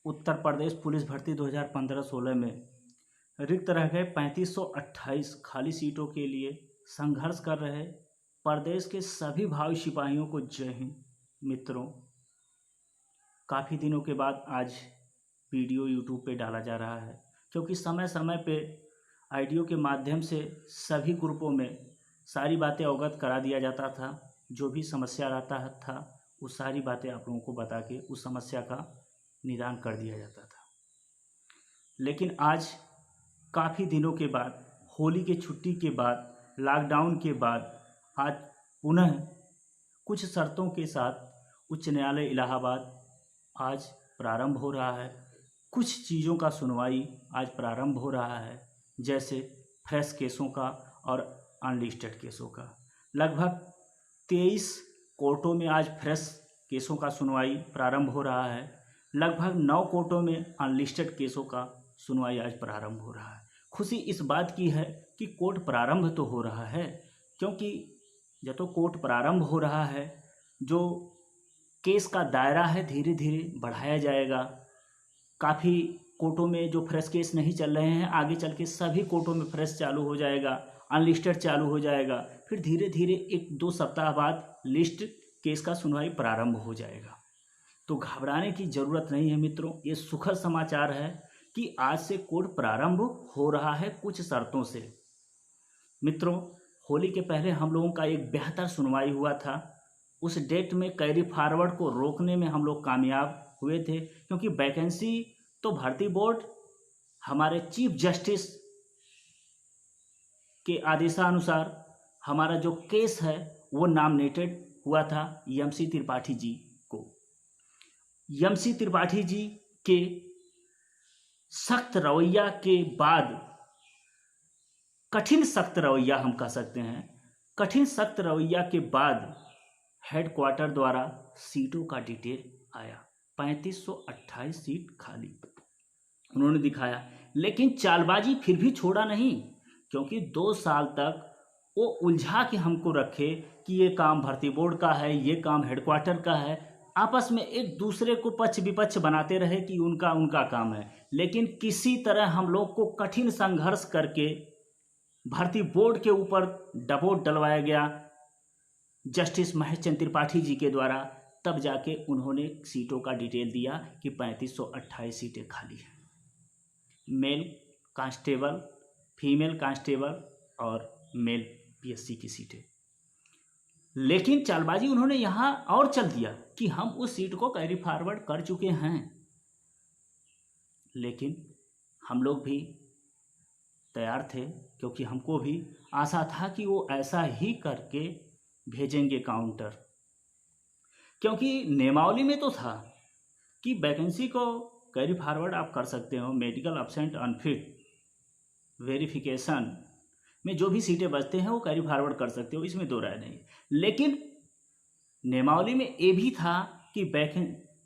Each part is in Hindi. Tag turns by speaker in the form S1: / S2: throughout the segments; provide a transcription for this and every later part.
S1: उत्तर प्रदेश पुलिस भर्ती 2015-16 में रिक्त रह गए 3528 खाली सीटों के लिए संघर्ष कर रहे प्रदेश के सभी भावी सिपाहियों को जय हिंद। मित्रों, काफ़ी दिनों के बाद आज वीडियो यूट्यूब पे डाला जा रहा है, क्योंकि समय समय पे ऑडियो के माध्यम से सभी ग्रुपों में सारी बातें अवगत करा दिया जाता था। जो भी समस्या रहता था वो सारी बातें आप लोगों को बता के उस समस्या का निदान कर दिया जाता था। लेकिन आज काफ़ी दिनों के बाद, होली के छुट्टी के बाद, लॉकडाउन के बाद आज पुनः कुछ शर्तों के साथ उच्च न्यायालय इलाहाबाद आज प्रारंभ हो रहा है। कुछ चीज़ों का सुनवाई आज प्रारंभ हो रहा है, जैसे फ्रेश केसों का और अनलिस्टेड केसों का। लगभग 23 कोर्टों में आज फ्रेश केसों का सुनवाई प्रारंभ हो रहा है। लगभग 9 कोर्टों में अनलिस्टेड केसों का सुनवाई आज प्रारंभ हो रहा है। खुशी इस बात की है कि कोर्ट प्रारंभ तो हो रहा है, क्योंकि जब तो कोर्ट प्रारंभ हो रहा है, जो केस का दायरा है धीरे धीरे बढ़ाया जाएगा। काफ़ी कोर्टों में जो फ्रेश केस नहीं चल रहे हैं, आगे चल के सभी कोर्टों में फ्रेश चालू हो जाएगा, अनलिस्टेड चालू हो जाएगा। फिर धीरे धीरे 1-2 सप्ताह बाद लिस्ट केस का सुनवाई प्रारंभ हो जाएगा। तो घबराने की ज़रूरत नहीं है मित्रों। ये सुखद समाचार है कि आज से कोर्ट प्रारंभ हो रहा है कुछ शर्तों से। मित्रों, होली के पहले हम लोगों का एक बेहतर सुनवाई हुआ था। उस डेट में कैरी फॉरवर्ड को रोकने में हम लोग कामयाब हुए थे, क्योंकि वैकेंसी तो भर्ती बोर्ड हमारे चीफ जस्टिस के आदेशानुसार हमारा जो केस है वो नॉमिनेटेड हुआ था एमसी त्रिपाठी जी को। एमसी त्रिपाठी जी के सख्त रवैया के बाद, कठिन सख्त रवैया हम कह सकते हैं, कठिन सख्त रवैया के बाद हेडक्वार्टर द्वारा सीटों का डिटेल आया। 3528 सीट खाली उन्होंने दिखाया, लेकिन चालबाजी फिर भी छोड़ा नहीं, क्योंकि 2 साल तक वो उलझा के हमको रखे कि ये काम भर्ती बोर्ड का है, ये काम हेडक्वार्टर का है। आपस में एक दूसरे को पक्ष विपक्ष बनाते रहे कि उनका काम है। लेकिन किसी तरह हम लोग को कठिन संघर्ष करके भर्ती बोर्ड के ऊपर दबाव डलवाया गया जस्टिस महेश चंद्र त्रिपाठी जी के द्वारा। तब जाके उन्होंने सीटों का डिटेल दिया कि 3528 सीटें खाली हैं। मेल कांस्टेबल, फीमेल कांस्टेबल और मेल पीएससी की सीटें। लेकिन चालबाजी उन्होंने यहाँ और चल दिया कि हम उस सीट को कैरी फॉरवर्ड कर चुके हैं। लेकिन हम लोग भी तैयार थे, क्योंकि हमको भी आशा था कि वो ऐसा ही करके भेजेंगे काउंटर, क्योंकि नियमावली में तो था कि वैकेंसी को कैरी फॉरवर्ड आप कर सकते हो। मेडिकल एब्सेंट अनफिट वेरिफिकेशन में जो भी सीटें बचते हैं वो कैरी फॉरवर्ड कर सकते हो, इसमें दो राय नहीं। लेकिन नियमावली में ये भी था कि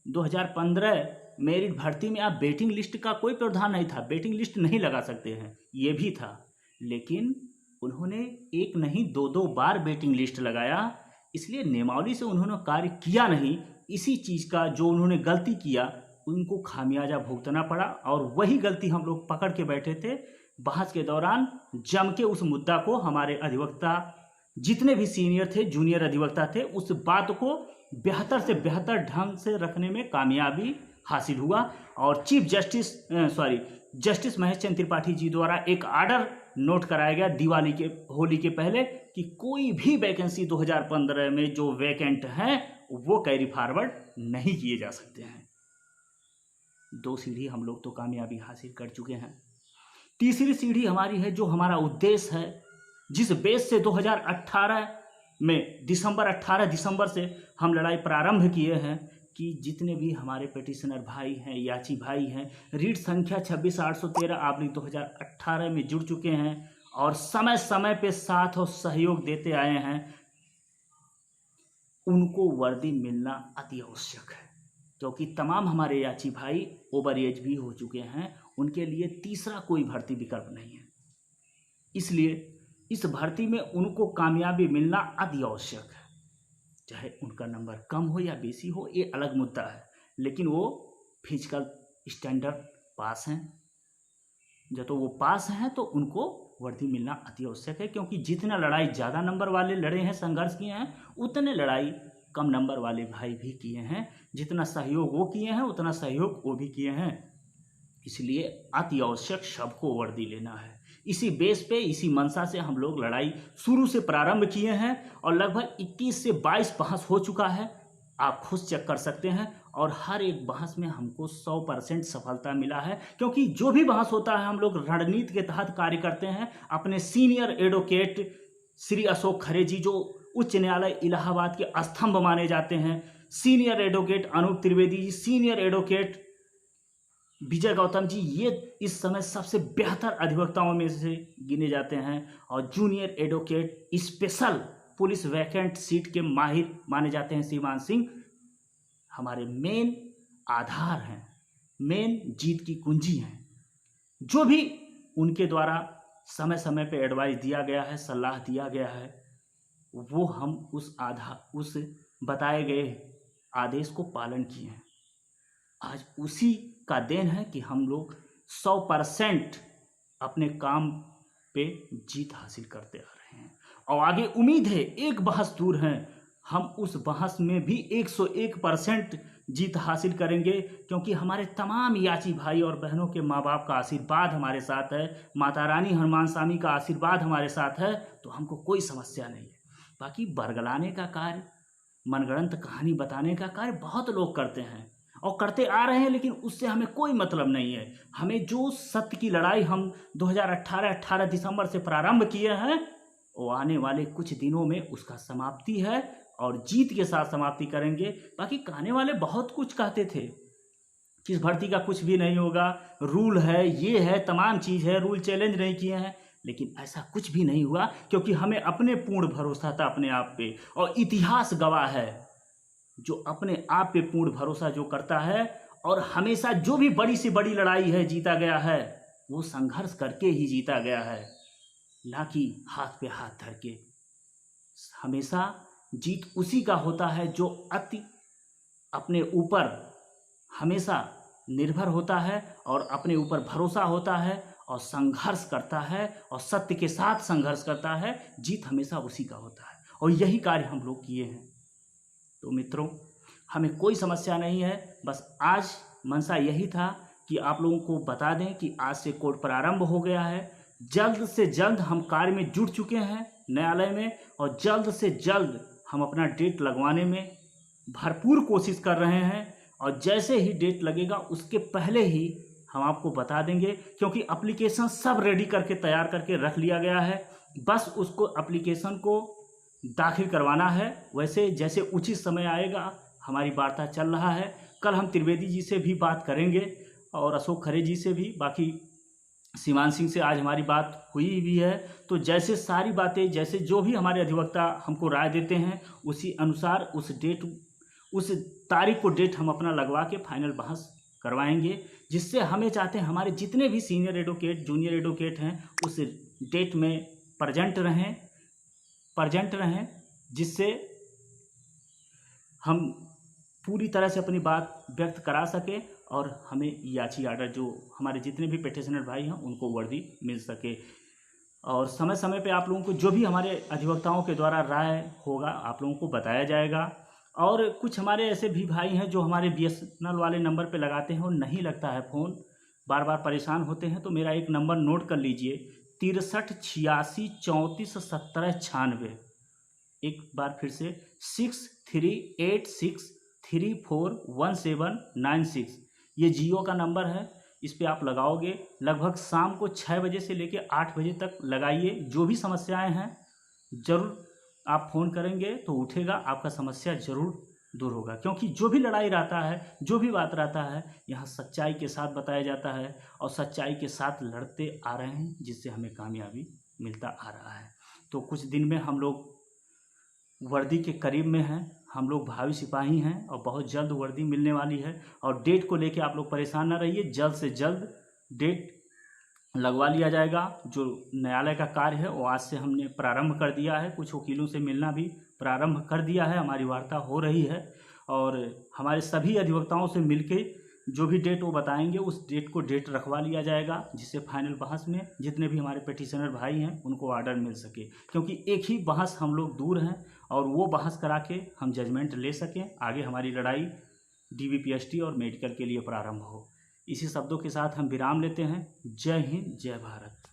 S1: 2015 मेरिट भर्ती में आप वेटिंग लिस्ट का कोई प्रावधान नहीं था, वेटिंग लिस्ट नहीं लगा सकते हैं, ये भी था। लेकिन उन्होंने एक नहीं 2-2 बार वेटिंग लिस्ट लगाया, इसलिए नियमावली से उन्होंने कार्य किया नहीं। इसी चीज़ का जो उन्होंने गलती किया उनको खामियाजा भुगतना पड़ा, और वही गलती हम लोग पकड़ के बैठे थे। बहस के दौरान जम के उस मुद्दा को हमारे अधिवक्ता, जितने भी सीनियर थे, जूनियर अधिवक्ता थे, उस बात को बेहतर से बेहतर ढंग से रखने में कामयाबी हासिल हुआ। और चीफ जस्टिस महेश चंद्र त्रिपाठी जी द्वारा एक आर्डर नोट कराया गया दिवाली के, होली के पहले, कि कोई भी वैकेंसी 2015 में जो वैकेंट हैं वो कैरी फॉरवर्ड नहीं किए जा सकते हैं। 2 सीढ़ी हम लोग तो कामयाबी हासिल कर चुके हैं। तीसरी सीढ़ी हमारी है, जो हमारा उद्देश्य है, जिस बेस से 2018 में 18 दिसंबर से हम लड़ाई प्रारंभ किए हैं, कि जितने भी हमारे पिटिशनर भाई हैं, याची भाई हैं, रीट संख्या 26/813/2018 में जुड़ चुके हैं और समय समय पे साथ और सहयोग देते आए हैं, उनको वर्दी मिलना अति आवश्यक है। क्योंकि तमाम हमारे याची भाई ओवर एज भी हो चुके हैं, उनके लिए तीसरा कोई भर्ती विकल्प नहीं है। इसलिए इस भर्ती में उनको कामयाबी मिलना अति आवश्यक है। चाहे उनका नंबर कम हो या बेसी हो, ये अलग मुद्दा है, लेकिन वो फिजिकल स्टैंडर्ड पास हैं, जब तो वो पास हैं तो उनको वर्दी मिलना अति आवश्यक है, क्योंकि जितना लड़ाई ज़्यादा नंबर वाले लड़े हैं, संघर्ष किए हैं, उतने लड़ाई कम नंबर वाले भाई भी किए हैं। जितना सहयोग वो किए हैं उतना सहयोग वो भी किए हैं। इसलिए अति आवश्यक सबको वर्दी लेना है। इसी बेस पे, इसी मंशा से हम लोग लड़ाई शुरू से प्रारंभ किए हैं और लगभग 21 से 22 बहस हो चुका है। आप खुद चेक कर सकते हैं और हर एक बहस में हमको 100% सफलता मिला है, क्योंकि जो भी बहस होता है हम लोग रणनीति के तहत कार्य करते हैं। अपने सीनियर एडवोकेट श्री अशोक खरे जी, जो उच्च न्यायालय इलाहाबाद के स्तंभ माने जाते हैं, senior advocate Anoop Trivedi ji, senior advocate विजय गौतम जी, ये इस समय सबसे बेहतर अधिवक्ताओं में से गिने जाते हैं। और junior advocate special police vacant seat के माहिर माने जाते हैं श्रीमान सिंह, हमारे मेन आधार हैं, मेन जीत की कुंजी हैं। जो भी उनके द्वारा समय समय पे एडवाइस दिया गया है, सलाह दिया गया है, वो हम उस बताए गए आदेश को पालन किए हैं। आज उसी का देन है कि हम लोग 100% अपने काम पे जीत हासिल करते आ रहे हैं और आगे उम्मीद है, एक बहस दूर हैं, हम उस बहस में भी 101% जीत हासिल करेंगे, क्योंकि हमारे तमाम याची भाई और बहनों के माँ बाप का आशीर्वाद हमारे साथ है, माता रानी हनुमान स्वामी का आशीर्वाद हमारे साथ है, तो हमको कोई समस्या नहीं है। बाकी बरगलाने का कार्य, मनगढ़ंत कहानी बताने का कार्य बहुत लोग करते हैं और करते आ रहे हैं, लेकिन उससे हमें कोई मतलब नहीं है। हमें जो सत्य की लड़ाई हम 2018 दिसंबर से प्रारंभ किए हैं, वो आने वाले कुछ दिनों में उसका समाप्ति है और जीत के साथ समाप्ति करेंगे। बाकी कहने वाले बहुत कुछ कहते थे कि इस भर्ती का कुछ भी नहीं होगा, रूल है, ये है, तमाम चीज़ है, रूल चैलेंज नहीं किए हैं, लेकिन ऐसा कुछ भी नहीं हुआ, क्योंकि हमें अपने पूर्ण भरोसा था अपने आप पे। और इतिहास गवाह है, जो अपने आप पे पूर्ण भरोसा जो करता है और हमेशा जो भी बड़ी से बड़ी लड़ाई है जीता गया है, वो संघर्ष करके ही जीता गया है, ना कि हाथ पे हाथ धर के। हमेशा जीत उसी का होता है जो अति अपने ऊपर हमेशा निर्भर होता है और अपने ऊपर भरोसा होता है और संघर्ष करता है और सत्य के साथ संघर्ष करता है। जीत हमेशा उसी का होता है और यही कार्य हम लोग किए हैं। तो मित्रों, हमें कोई समस्या नहीं है, बस आज मंशा यही था कि आप लोगों को बता दें कि आज से कोर्ट प्रारंभ हो गया है। जल्द से जल्द हम कार्य में जुट चुके हैं न्यायालय में और जल्द से जल्द हम अपना डेट लगवाने में भरपूर कोशिश कर रहे हैं और जैसे ही डेट लगेगा उसके पहले ही हम आपको बता देंगे, क्योंकि एप्लीकेशन सब रेडी करके तैयार करके रख लिया गया है। बस उसको एप्लीकेशन को दाखिल करवाना है। वैसे जैसे उचित समय आएगा, हमारी वार्ता चल रहा है। कल हम त्रिवेदी जी से भी बात करेंगे और अशोक खरे जी से भी। बाकी श्रीमान सिंह से आज हमारी बात हुई भी है। तो जैसे सारी बातें, जैसे जो भी हमारे अधिवक्ता हमको राय देते हैं, उसी अनुसार उस तारीख को डेट हम अपना लगवा के फाइनल बहस करवाएंगे, जिससे हमें चाहते हैं हमारे जितने भी सीनियर एडवोकेट, जूनियर एडवोकेट हैं, उस डेट में प्रेजेंट रहें, जिससे हम पूरी तरह से अपनी बात व्यक्त करा सके और हमें याची आर्डर, जो हमारे जितने भी पिटिशनर भाई हैं, उनको वर्दी मिल सके। और समय समय पे आप लोगों को जो भी हमारे अधिवक्ताओं के द्वारा राय होगा आप लोगों को बताया जाएगा। और कुछ हमारे ऐसे भी भाई हैं जो हमारे BSNL वाले नंबर पे लगाते हैं और नहीं लगता है फ़ोन, बार बार परेशान होते हैं। तो मेरा एक नंबर नोट कर लीजिए, 63 86 34 17 96। एक बार फिर से 6386341796। ये जियो का नंबर है, इस पे आप लगाओगे। लगभग शाम को 6 बजे से लेके 8 बजे तक लगाइए। जो भी समस्याएं हैं ज़रूर आप फ़ोन करेंगे तो उठेगा, आपका समस्या ज़रूर दूर होगा। क्योंकि जो भी लड़ाई रहता है, जो भी बात रहता है, यहाँ सच्चाई के साथ बताया जाता है और सच्चाई के साथ लड़ते आ रहे हैं, जिससे हमें कामयाबी मिलता आ रहा है। तो कुछ दिन में हम लोग वर्दी के करीब में हैं, हम लोग भावी सिपाही हैं और बहुत जल्द वर्दी मिलने वाली है। और डेट को लेके आप लोग परेशान ना रहिए, जल्द से जल्द डेट लगवा लिया जाएगा। जो न्यायालय का कार्य है वो आज से हमने प्रारंभ कर दिया है, कुछ वकीलों से मिलना भी प्रारंभ कर दिया है, हमारी वार्ता हो रही है और हमारे सभी अधिवक्ताओं से मिलके जो भी डेट वो बताएंगे उस डेट को डेट रखवा लिया जाएगा, जिससे फाइनल बहस में जितने भी हमारे पिटिशनर भाई हैं उनको ऑर्डर मिल सके, क्योंकि एक ही बहस हम लोग दूर हैं और वो बहस करा के हम जजमेंट ले सकें, आगे हमारी लड़ाई DVPST और मेडिकल के लिए प्रारंभ हो। इसी शब्दों के साथ हम विराम लेते हैं। जय हिंद, जय भारत।